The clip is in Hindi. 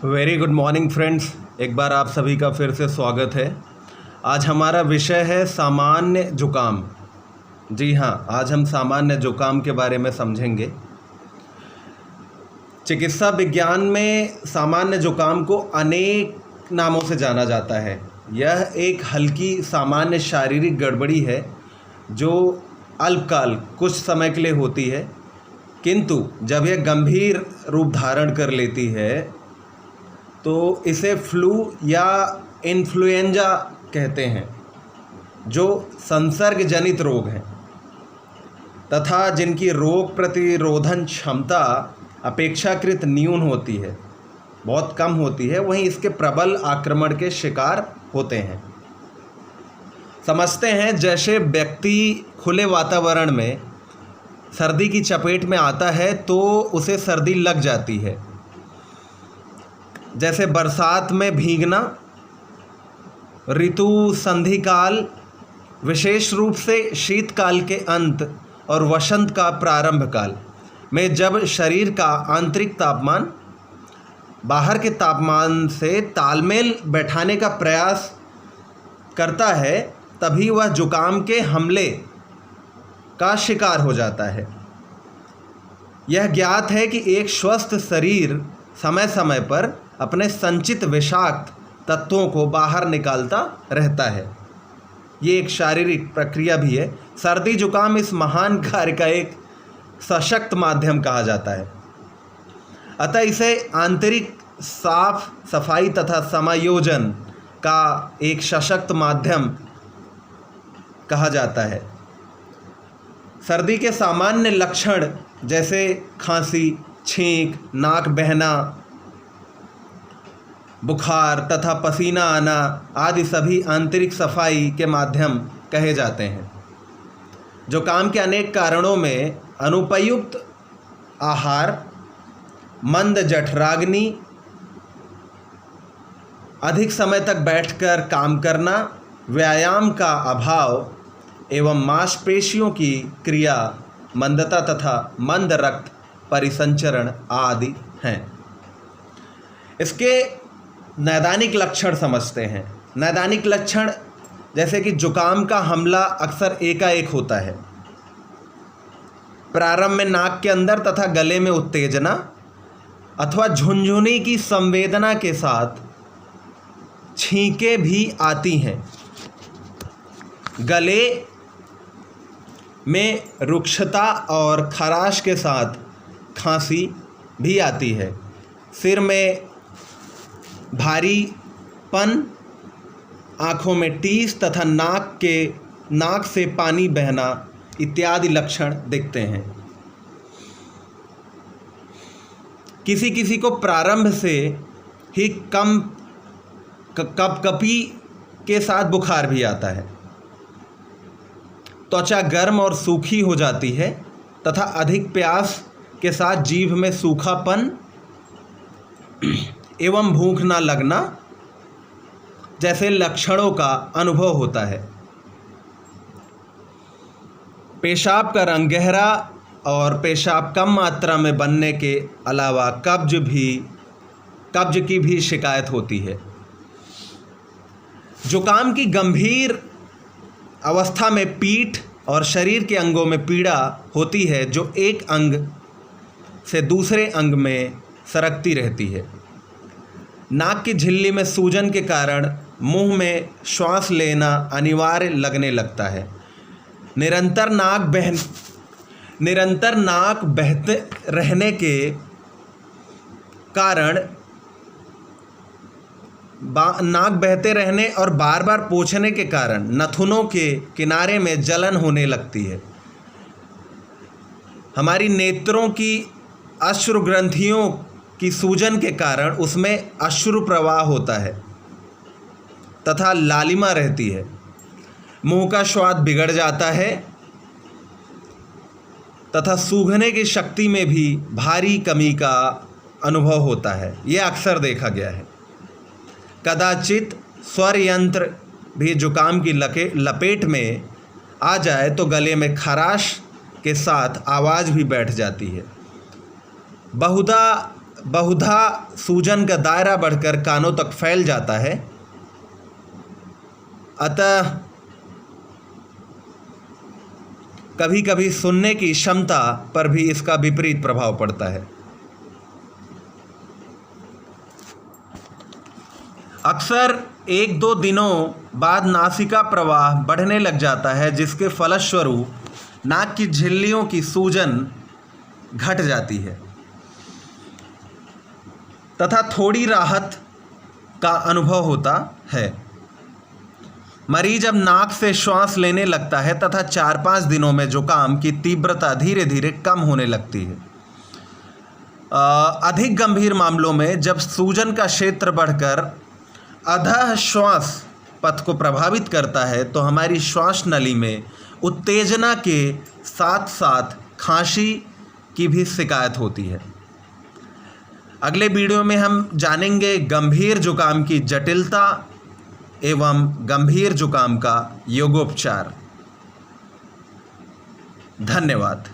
वेरी गुड मॉर्निंग फ्रेंड्स, एक बार आप सभी का फिर से स्वागत है। आज हमारा विषय है सामान्य जुकाम। जी हाँ, आज हम सामान्य जुकाम के बारे में समझेंगे। चिकित्सा विज्ञान में सामान्य जुकाम को अनेक नामों से जाना जाता है। यह एक हल्की सामान्य शारीरिक गड़बड़ी है जो अल्पकाल कुछ समय के लिए होती है, किंतु जब यह गंभीर रूप धारण कर लेती है तो इसे फ्लू या इन्फ्लुएंजा कहते हैं, जो संसर्ग जनित रोग हैं तथा जिनकी रोग प्रतिरोधन क्षमता अपेक्षाकृत न्यून होती है, बहुत कम होती है। वहीं इसके प्रबल आक्रमण के शिकार होते हैं। समझते हैं जैसे व्यक्ति खुले वातावरण में सर्दी की चपेट में आता है तो उसे सर्दी लग जाती है। जैसे बरसात में भीगना, ऋतु संधि काल, विशेष रूप से शीतकाल के अंत और वसंत का प्रारंभ काल में जब शरीर का आंतरिक तापमान बाहर के तापमान से तालमेल बैठाने का प्रयास करता है, तभी वह जुकाम के हमले का शिकार हो जाता है। यह ज्ञात है कि एक स्वस्थ शरीर समय समय पर अपने संचित विषाक्त तत्वों को बाहर निकालता रहता है। ये एक शारीरिक प्रक्रिया भी है। सर्दी जुकाम इस महान कार्य का एक सशक्त माध्यम कहा जाता है। अतः इसे आंतरिक साफ सफाई तथा समायोजन का एक सशक्त माध्यम कहा जाता है। सर्दी के सामान्य लक्षण जैसे खांसी, छींक, नाक बहना, बुखार तथा पसीना आना आदि सभी आंतरिक सफाई के माध्यम कहे जाते हैं। जुकाम के अनेक कारणों में अनुपयुक्त आहार, मंद जठराग्नि, अधिक समय तक बैठकर काम करना, व्यायाम का अभाव एवं मांसपेशियों की क्रिया मंदता तथा मंद रक्त परिसंचरण आदि हैं। इसके नैदानिक लक्षण समझते हैं। नैदानिक लक्षण जैसे कि जुकाम का हमला अक्सर एकाएक होता है। प्रारंभ में नाक के अंदर तथा गले में उत्तेजना अथवा झुनझुनी की संवेदना के साथ छींकें भी आती हैं। गले में रुक्षता और खराश के साथ खांसी भी आती है। सिर में भारीपन, आँखों में टीस तथा नाक से पानी बहना इत्यादि लक्षण दिखते हैं। किसी किसी को प्रारंभ से ही कपकपी के साथ बुखार भी आता है। त्वचा गर्म और सूखी हो जाती है तथा अधिक प्यास के साथ जीभ में सूखापन एवं भूख न लगना जैसे लक्षणों का अनुभव होता है। पेशाब का रंग गहरा और पेशाब कम मात्रा में बनने के अलावा कब्ज की भी शिकायत होती है। जुकाम की गंभीर अवस्था में पीठ और शरीर के अंगों में पीड़ा होती है, जो एक अंग से दूसरे अंग में सरकती रहती है। नाक की झिल्ली में सूजन के कारण मुंह में श्वास लेना अनिवार्य लगने लगता है। निरंतर नाक बहते रहने के कारण नाक बहते रहने और बार बार पोंछने के कारण नथुनों के किनारे में जलन होने लगती है। हमारी नेत्रों की अश्रु ग्रंथियों की सूजन के कारण उसमें अश्रु प्रवाह होता है तथा लालिमा रहती है। मुंह का स्वाद बिगड़ जाता है तथा सूंघने की शक्ति में भी भारी कमी का अनुभव होता है। यह अक्सर देखा गया है। कदाचित स्वर यंत्र भी जुकाम की लपेट में आ जाए तो गले में खराश के साथ आवाज़ भी बैठ जाती है। बहुधा बहुधा सूजन का दायरा बढ़कर कानों तक फैल जाता है। अतः कभी कभी सुनने की क्षमता पर भी इसका विपरीत प्रभाव पड़ता है। अक्सर 1-2 दिनों बाद नासिका प्रवाह बढ़ने लग जाता है, जिसके फलस्वरूप नाक की झिल्लियों की सूजन घट जाती है तथा थोड़ी राहत का अनुभव होता है। मरीज अब नाक से श्वास लेने लगता है तथा 4-5 दिनों में जुकाम की तीव्रता धीरे धीरे कम होने लगती है। अधिक गंभीर मामलों में जब सूजन का क्षेत्र बढ़कर अधः श्वास पथ को प्रभावित करता है तो हमारी श्वास नली में उत्तेजना के साथ साथ खांसी की भी शिकायत होती है। अगले वीडियो में हम जानेंगे गंभीर जुकाम की जटिलता एवं गंभीर जुकाम का योगोपचार। धन्यवाद।